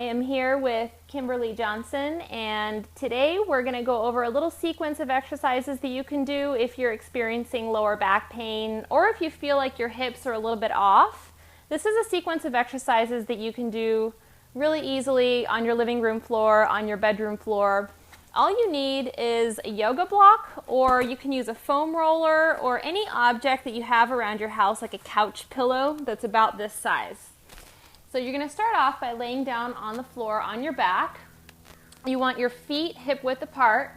I am here with Kimberly Johnson, and today we're going to go over a little sequence of exercises that you can do if you're experiencing lower back pain or if you feel like your hips are a little bit off. This is a sequence of exercises that you can do really easily on your living room floor, on your bedroom floor. All you need is a yoga block, or you can use a foam roller or any object that you have around your house, like a couch pillow that's about this size. So you're going to start off by laying down on the floor on your back. You want your feet hip width apart,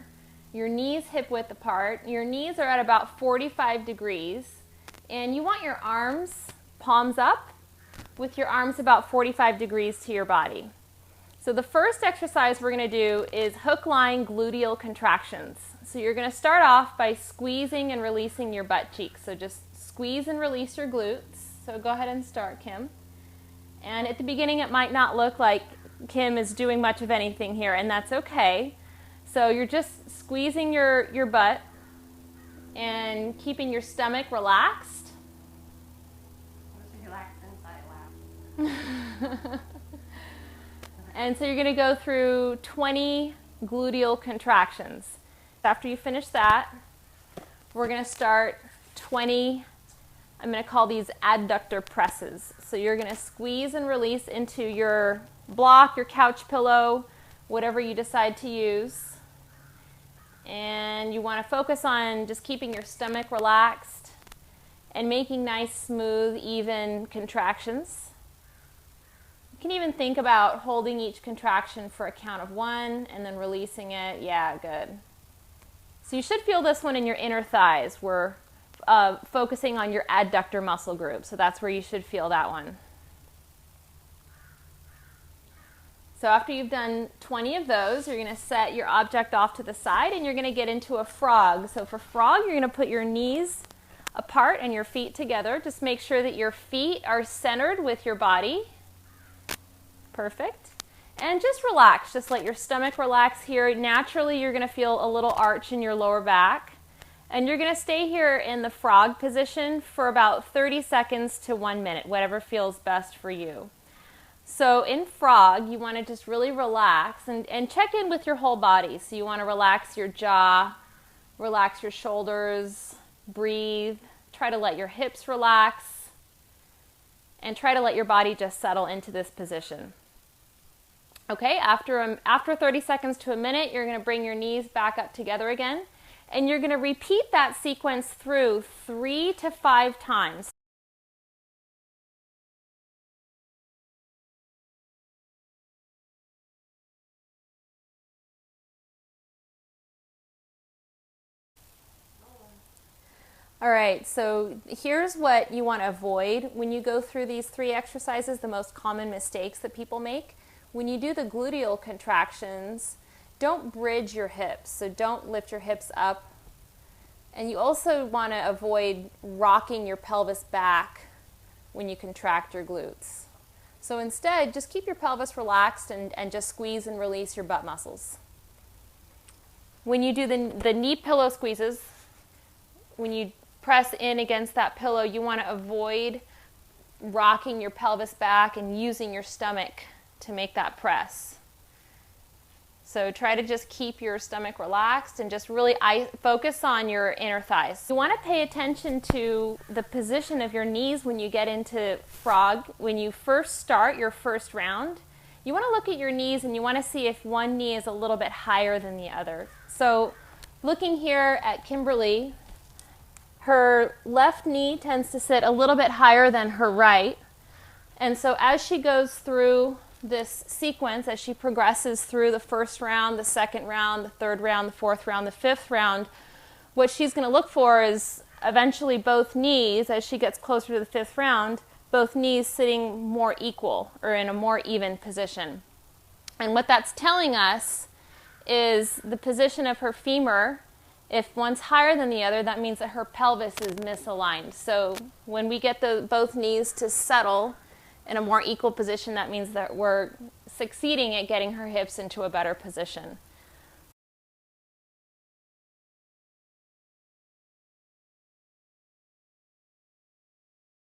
your knees hip width apart. Your knees are at about 45 degrees. And you want your arms palms up with your arms about 45 degrees to your body. So the first exercise we're going to do is hook line gluteal contractions. So you're going to start off by squeezing and releasing your butt cheeks. So just squeeze and release your glutes. So go ahead and start, Kim. And at the beginning, it might not look like Kim is doing much of anything here, and that's okay. So you're just squeezing your butt and keeping your stomach relaxed. Relaxed inside laugh. And so you're going to go through 20 gluteal contractions. After you finish that, we're going to start 20, I'm going to call these adductor presses. So you're going to squeeze and release into your block, your couch pillow, whatever you decide to use. And you want to focus on just keeping your stomach relaxed and making nice, smooth, even contractions. You can even think about holding each contraction for a count of 1 and then releasing it. Yeah, good. So you should feel this one in your inner thighs. We're focusing on your adductor muscle group. So that's where you should feel that one. So after you've done 20 of those, you're going to set your object off to the side and you're going to get into a frog. So for frog, you're going to put your knees apart and your feet together. Just make sure that your feet are centered with your body. Perfect. And just relax. Just let your stomach relax here. Naturally, you're going to feel a little arch in your lower back. And you're going to stay here in the frog position for about 30 seconds to 1 minute, whatever feels best for you. So in frog, you want to just really relax and check in with your whole body. So you want to relax your jaw, relax your shoulders, breathe, try to let your hips relax, and try to let your body just settle into this position. Okay, after 30 seconds to a minute, you're going to bring your knees back up together again. And you're going to repeat that sequence through 3 to 5 times. All right, so here's what you want to avoid when you go through these 3 exercises, the most common mistakes that people make. When you do the gluteal contractions, don't bridge your hips, so don't lift your hips up. And you also want to avoid rocking your pelvis back when you contract your glutes. So instead, just keep your pelvis relaxed and just squeeze and release your butt muscles. When you do the knee pillow squeezes, when you press in against that pillow, you want to avoid rocking your pelvis back and using your stomach to make that press. So try to just keep your stomach relaxed and just really focus on your inner thighs. You want to pay attention to the position of your knees when you get into frog. When you first start your first round, you want to look at your knees and you want to see if one knee is a little bit higher than the other. So looking here at Kimberly, her left knee tends to sit a little bit higher than her right. And so as she goes through this sequence, as she progresses through the first round, the second round, the third round, the fourth round, the fifth round, what she's going to look for is eventually both knees, as she gets closer to the fifth round, both knees sitting more equal or in a more even position. And what that's telling us is the position of her femur. If one's higher than the other, that means that her pelvis is misaligned. So when we get both knees to settle in a more equal position, that means that we're succeeding at getting her hips into a better position.